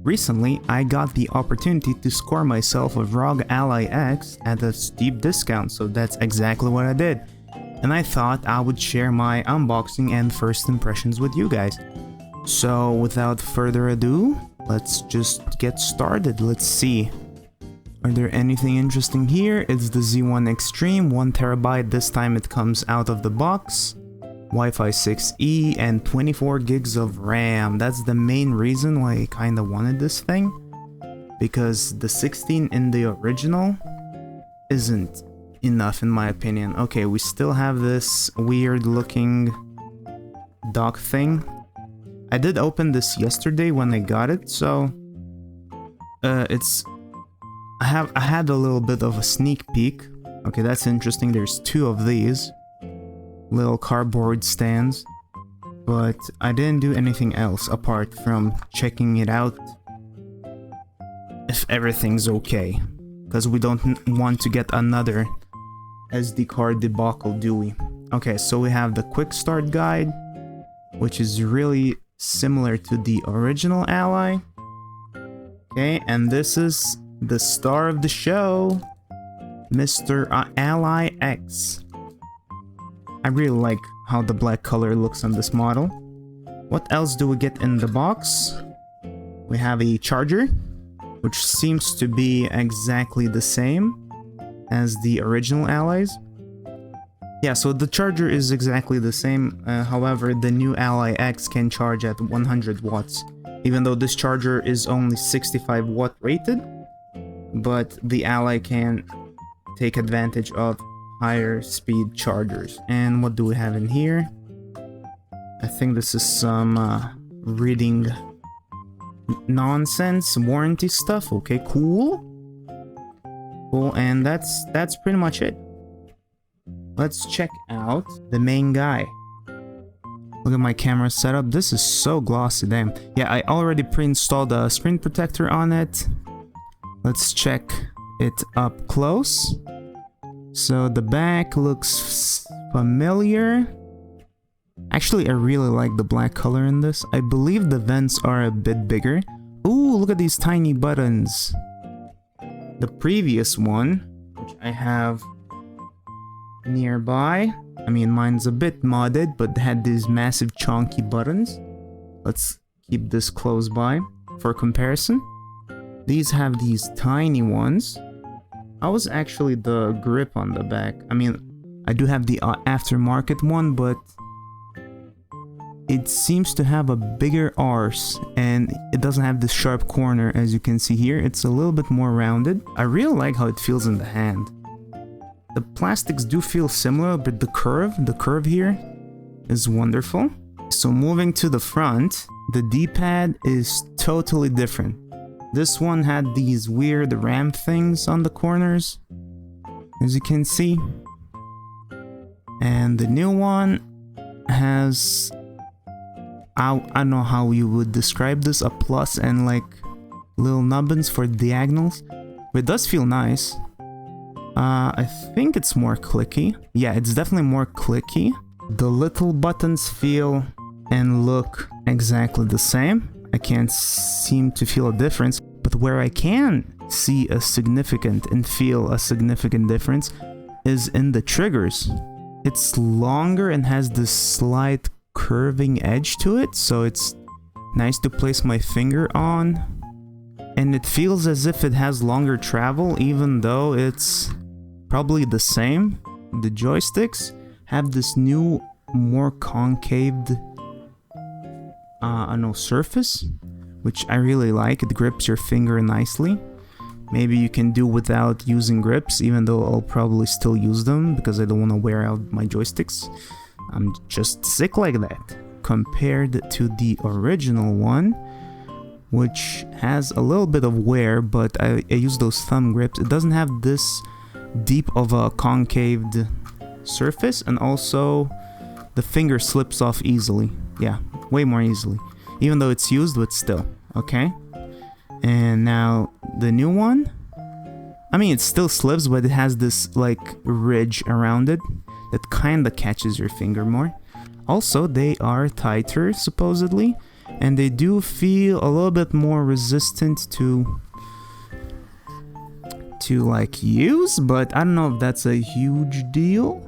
Recently, I got the opportunity to score myself a ROG Ally X at a steep discount, so that's exactly what I did. And I thought I would share my unboxing and first impressions with you guys. So without further ado, let's just get started. Let's see. Are there anything interesting here? It's the Z1 Extreme, 1TB, this time it comes out of the box. Wi-Fi 6E and 24 gigs of RAM. That's the main reason why I kinda wanted this thing. Because the 16 in the original isn't enough in my opinion. Okay, we still have this weird looking dock thing. I did open this yesterday when I got it, so I had a little bit of a sneak peek. Okay, that's interesting. There's two of these little cardboard stands, but I didn't do anything else apart from checking it out if everything's okay, because we don't want to get another SD card debacle, do we? Okay, so we have the quick start guide, which is really similar to the original Ally. Okay, and this is the star of the show, Mr. Ally X. I really like how the black color looks on this model. What else do we get in the box? We have a charger, which seems to be exactly the same as the original Allies. Yeah, so the charger is exactly the same. However, the new Ally X can charge at 100 watts, even though this charger is only 65 watt rated, but the Ally can take advantage of higher speed chargers. And what do we have in here? I think this is some reading nonsense, warranty stuff. Okay, cool, and that's pretty much it. Let's check out the main guy. Look at my camera setup. This is so glossy, damn. Yeah, I already pre-installed a screen protector on it. Let's check it up close. So the back looks familiar. Actually, I really like the black color in this. I believe the vents are a bit bigger. Ooh, look at these tiny buttons. The previous one, which I have nearby, I mean, mine's a bit modded, but had these massive chunky buttons. Let's keep this close by for comparison. These have these tiny ones. How was actually the grip on the back? I mean, I do have the aftermarket one, but it seems to have a bigger arse, and it doesn't have this sharp corner as you can see here. It's a little bit more rounded. I really like how it feels in the hand. The plastics do feel similar, but the curve here is wonderful. So moving to the front, the D-pad is totally different. This one had these weird RAM things on the corners, as you can see. And the new one has, I don't know how you would describe this, a plus and like little nubbins for diagonals. But it does feel nice. I think it's more clicky. Yeah, it's definitely more clicky. The little buttons feel and look exactly the same. I can't seem to feel a difference, but where I can see a significant and feel a significant difference is in the triggers. It's longer and has this slight curving edge to it, so it's nice to place my finger on, and it feels as if it has longer travel, even though it's probably the same. The joysticks have this new, more concaved surface, which I really like. It grips your finger nicely. Maybe you can do without using grips, even though I'll probably still use them because I don't want to wear out my joysticks. I'm just sick like that. Compared to the original one, which has a little bit of wear, but I use those thumb grips. It doesn't have this deep of a concaved surface, and also the finger slips off easily. Yeah, way more easily, even though it's used, but still. Okay, and now the new one, I mean, it still slips, but it has this like ridge around it that kind of catches your finger more. Also, they are tighter supposedly, and they do feel a little bit more resistant to like use, but I don't know if that's a huge deal.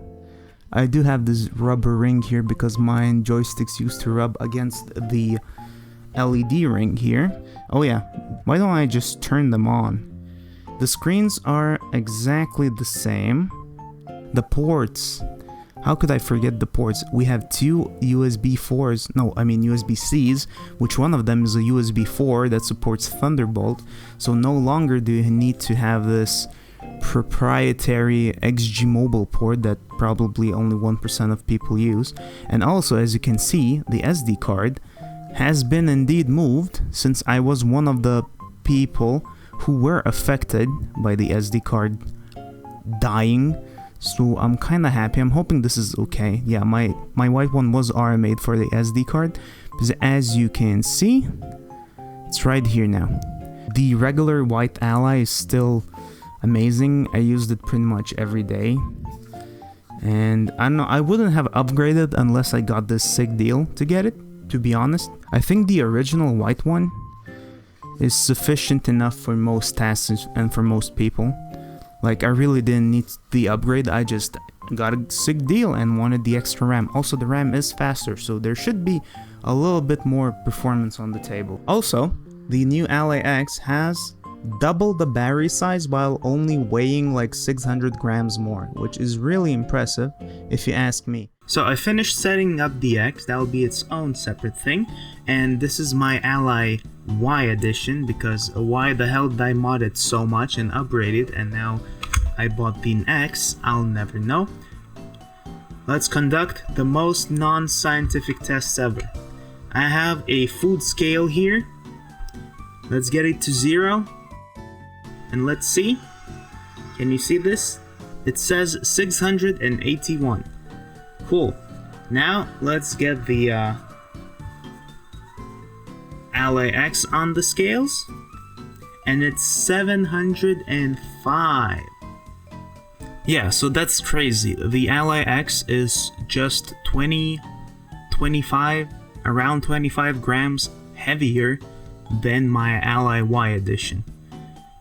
I do have this rubber ring here because my joysticks used to rub against the LED ring here. Oh yeah, why don't I just turn them on? The screens are exactly the same. The ports, how could I forget the ports? We have two USB 4s, no, I mean USB Cs, which one of them is a USB 4 that supports Thunderbolt, so no longer do you need to have this proprietary XG mobile port that probably only 1% of people use. And also, as you can see, the SD card has been indeed moved, since I was one of the people who were affected by the SD card dying. So I'm kind of happy. I'm hoping this is okay. Yeah, my white one was RMA'd for the SD card, because as you can see, it's right here now. The regular white Ally is still amazing. I used it pretty much every day, and I don't know, I wouldn't have upgraded unless I got this sick deal to get it, to be honest. I think the original white one is sufficient enough for most tasks and for most people. Like, I really didn't need the upgrade, I just got a sick deal and wanted the extra RAM. Also, the RAM is faster, so there should be a little bit more performance on the table. Also, the new Ally X has double the battery size while only weighing like 600 grams more, which is really impressive if you ask me. So I finished setting up the X, that will be its own separate thing, and this is my Ally Y edition, because why the hell did I mod it so much and upgrade it, and now I bought the X, I'll never know. Let's conduct the most non-scientific tests ever. I have a food scale here. Let's get it to 0. And let's see. Can you see this? It says 681. Cool. Now let's get the Ally X on the scales. And it's 705. Yeah, so that's crazy. The Ally X is just around 25 grams heavier than my Ally Y edition.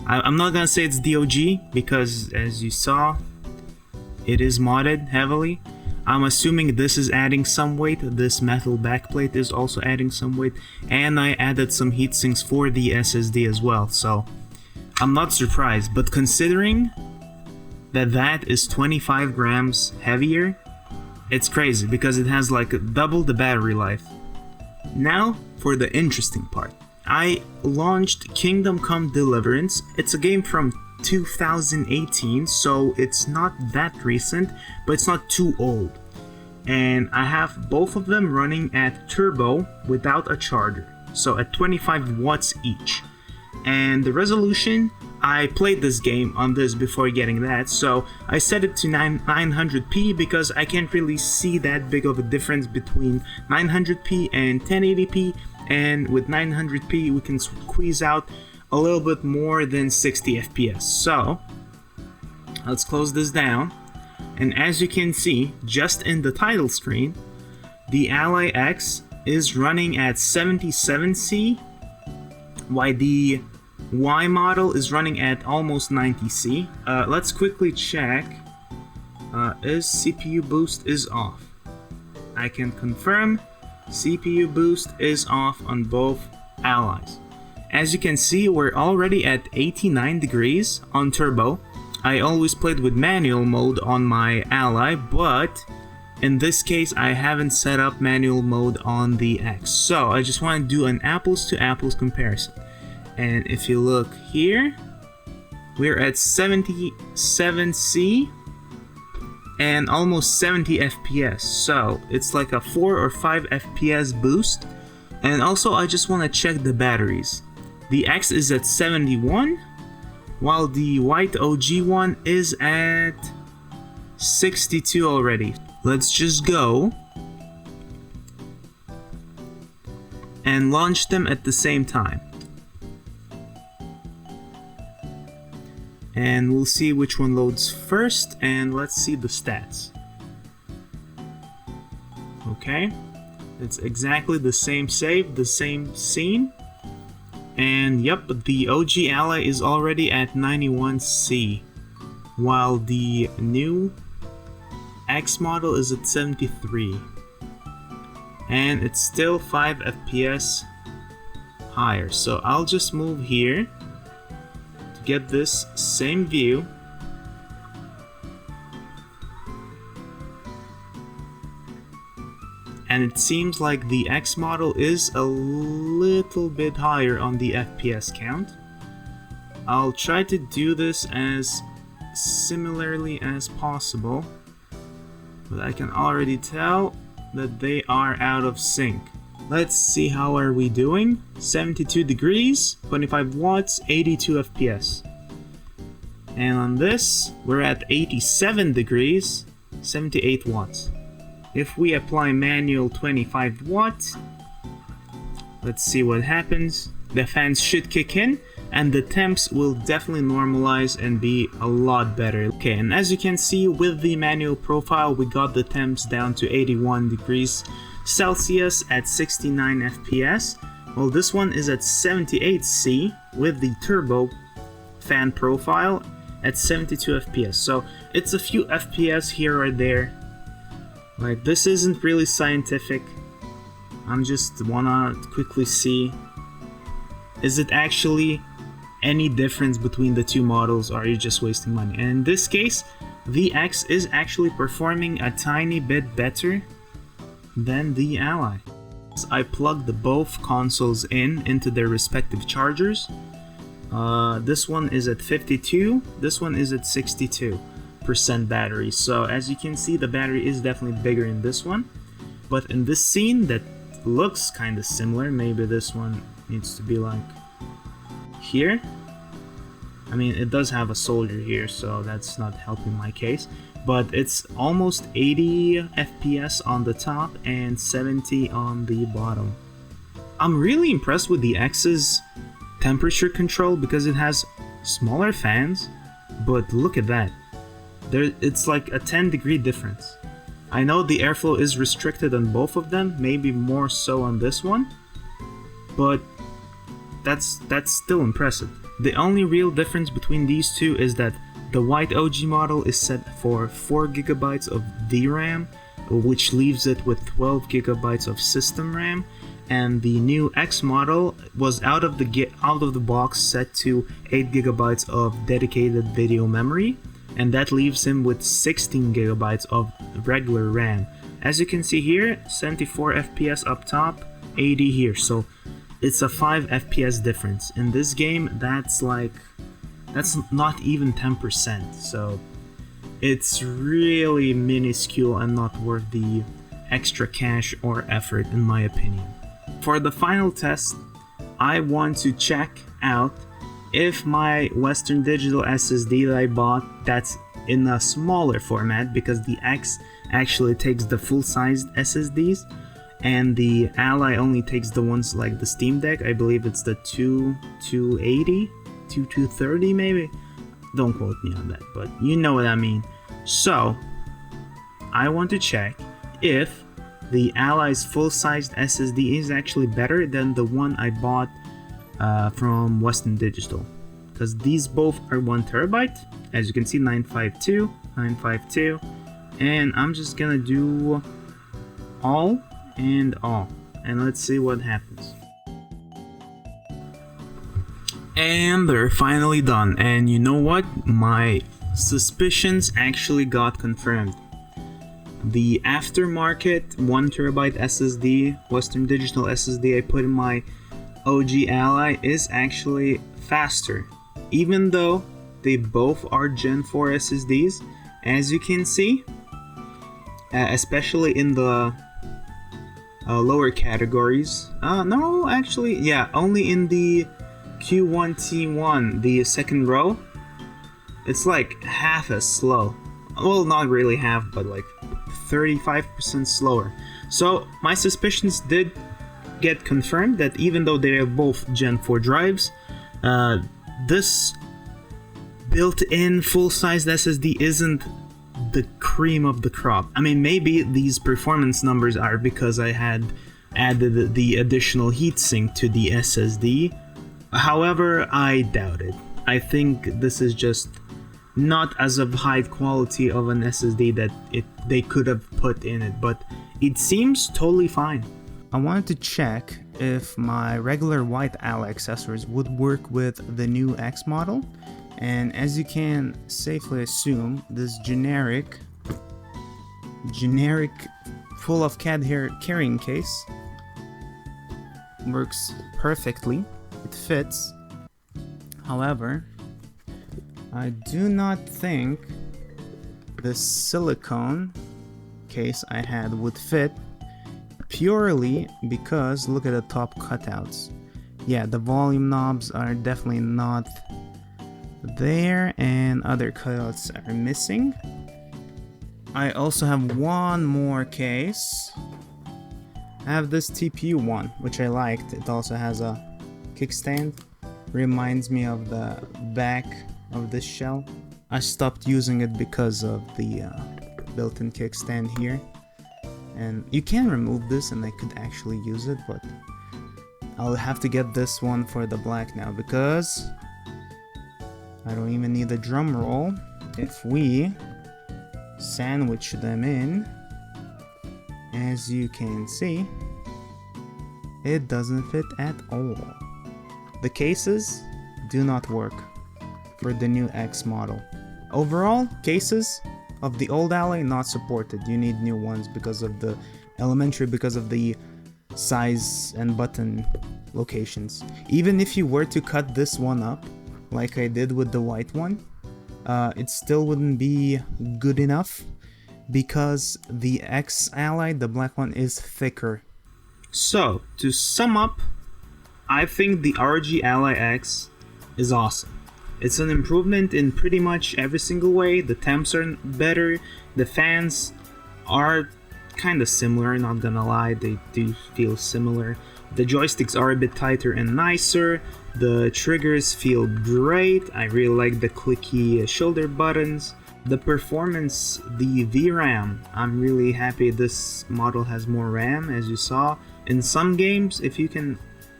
I'm not gonna say it's DOG because, as you saw, it is modded heavily. I'm assuming this is adding some weight, this metal backplate is also adding some weight, and I added some heatsinks for the SSD as well, so I'm not surprised. But considering that is 25 grams heavier, it's crazy because it has like double the battery life. Now for the interesting part. I launched Kingdom Come Deliverance. It's a game from 2018, so it's not that recent, but it's not too old. And I have both of them running at turbo without a charger, so at 25 watts each. And the resolution, I played this game on this before getting that, so I set it to 900p because I can't really see that big of a difference between 900p and 1080p, and with 900p we can squeeze out a little bit more than 60 FPS. So let's close this down, and as you can see just in the title screen, the Ally X is running at 77C, while the Y model is running at almost 90C. Let's quickly check. Is CPU boost is off. I can confirm CPU boost is off on both Allies. As you can see, we're already at 89 degrees on turbo. I always played with manual mode on my Ally, but in this case I haven't set up manual mode on the X. So I just want to do an apples to apples comparison. And if you look here, we're at 77C and almost 70 FPS. So it's like a 4 or 5 FPS boost. And also I just want to check the batteries. The X is at 71, while the white OG one is at 62 already. Let's just go and launch them at the same time. And we'll see which one loads first, and let's see the stats. Okay, It's exactly the same save, the same scene. And yep, the OG Ally is already at 91C, while the new X model is at 73. And it's still 5 FPS higher. So I'll just move here to get this same view. And it seems like the X model is a little bit higher on the FPS count. I'll try to do this as similarly as possible, but I can already tell that they are out of sync. Let's see, how are we doing? 72 degrees, 25 watts, 82 FPS. And on this, we're at 87 degrees, 78 watts. If we apply manual 25 watts, let's see what happens. The fans should kick in and the temps will definitely normalize and be a lot better. Okay, and as you can see with the manual profile, we got the temps down to 81 degrees Celsius at 69 FPS. Well, this one is at 78C with the turbo fan profile at 72 FPS. So it's a few FPS here or there. Like, this isn't really scientific. I'm just wanna quickly see, is it actually any difference between the two models, or are you just wasting money? And in this case, the X is actually performing a tiny bit better than the Ally. So I plugged both consoles into their respective chargers. This one is at 52, this one is at 62% battery. So as you can see, the battery is definitely bigger in this one. But in this scene that looks kind of similar, maybe this one needs to be like here. I mean, it does have a soldier here, so that's not helping my case. But it's almost 80 FPS on the top and 70 on the bottom. I'm really impressed with the X's temperature control because it has smaller fans, but look at that. It's like a 10-degree difference. I know the airflow is restricted on both of them, maybe more so on this one, but that's still impressive. The only real difference between these two is that the white OG model is set for 4 GB of VRAM, which leaves it with 12 GB of system RAM, and the new X model was out of the box set to 8 GB of dedicated video memory, and that leaves him with 16 GB of regular RAM. As you can see here, 74 FPS up top, 80 here, so it's a 5 FPS difference. In this game, that's not even 10%, so it's really minuscule and not worth the extra cash or effort, in my opinion. For the final test, I want to check out if my Western Digital SSD that I bought, that's in a smaller format, because the X actually takes the full-sized SSDs and the Ally only takes the ones like the Steam Deck. I believe it's the 280, 230 maybe. Don't quote me on that, but you know what I mean. So I want to check if the Ally's full-sized SSD is actually better than the one I bought from Western Digital, because these both are 1 TB. As you can see, 952, and I'm just gonna do all and all, and let's see what happens. And they're finally done, and you know what? My suspicions actually got confirmed. The aftermarket 1 TB SSD, Western Digital SSD I put in my OG Ally is actually faster, even though they both are Gen 4 SSDs. As you can see, especially in the lower categories. No, actually, yeah, only in the Q1T1, the second row, it's like half as slow. Well, not really half, but like 35% slower. So my suspicions did get confirmed that even though they are both Gen 4 drives, this built-in full-sized SSD isn't the cream of the crop. I mean, maybe these performance numbers are because I had added the additional heatsink to the SSD. However, I doubt it. I think this is just not as of high quality of an SSD that they could have put in it, but it seems totally fine. I wanted to check if my regular white Ally accessories would work with the new X model, and as you can safely assume, this generic full of cat hair carrying case works perfectly. It fits. However, I do not think the silicone case I had would fit, purely because look at the top cutouts. Yeah, the volume knobs are definitely not there, and other cutouts are missing. I also have one more case. I have this TPU one, which I liked. It also has a kickstand. Reminds me of the back of this shell. I stopped using it because of the built-in kickstand here. And you can remove this and I could actually use it, but I'll have to get this one for the black now because I don't even need a drum roll. If we sandwich them in, as you can see, it doesn't fit at all. The cases do not work for the new X model. Overall, cases of the old Ally not supported. You need new ones because of the size and button locations. Even if you were to cut this one up like I did with the white one, it still wouldn't be good enough because the X Ally, the black one, is thicker. So, to sum up, I think the ROG Ally X is awesome. It's an improvement in pretty much every single way. The temps are better, the fans are kind of similar, not gonna lie, they do feel similar. The joysticks are a bit tighter and nicer. The triggers feel great. I really like the clicky shoulder buttons. The performance, the VRAM, I'm really happy this model has more RAM, as you saw. In some games, if you can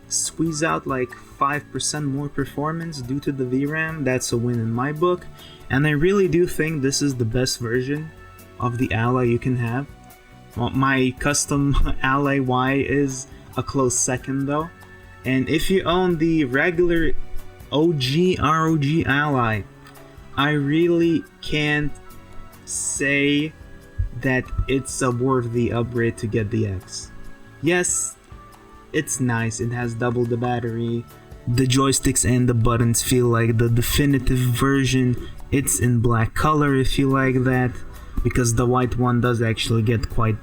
squeeze out like 5% more performance due to the VRAM, that's a win in my book. And I really do think this is the best version of the Ally you can have. Well, my custom Ally Y is a close second though. And if you own the regular OG ROG Ally, I really can't say that it's a worthy upgrade to get the X. Yes, it's nice, it has double the battery, the joysticks and the buttons feel like the definitive version. It's in black color if you like that, because the white one does actually get quite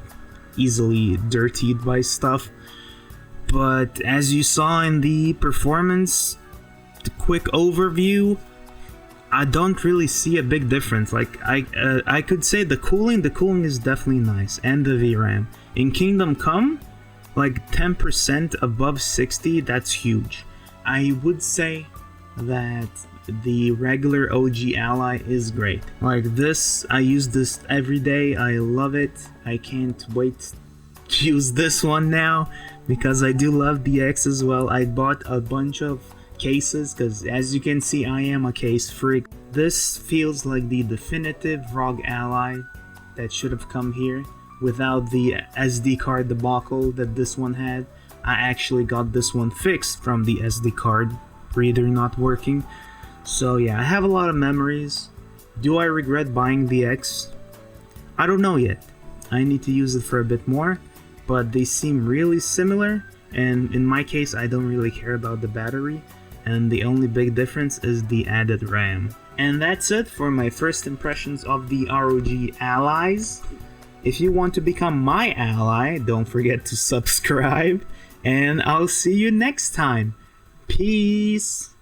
easily dirtied by stuff. But as you saw in the performance, the quick overview, I don't really see a big difference. Like I could say the cooling is definitely nice, and the VRAM. In Kingdom Come, like 10% above 60, that's huge. I would say that the regular OG Ally is great. Like this, I use this every day, I love it. I can't wait to use this one now, because I do love the X as well. I bought a bunch of cases, because as you can see, I am a case freak. This feels like the definitive ROG Ally that should have come here, without the SD card debacle that this one had. I actually got this one fixed from the SD card reader not working. So yeah, I have a lot of memories. Do I regret buying the X? I don't know yet. I need to use it for a bit more, but they seem really similar, and in my case I don't really care about the battery, and the only big difference is the added RAM. And that's it for my first impressions of the ROG Allies. If you want to become my ally, don't forget to subscribe, and I'll see you next time. Peace!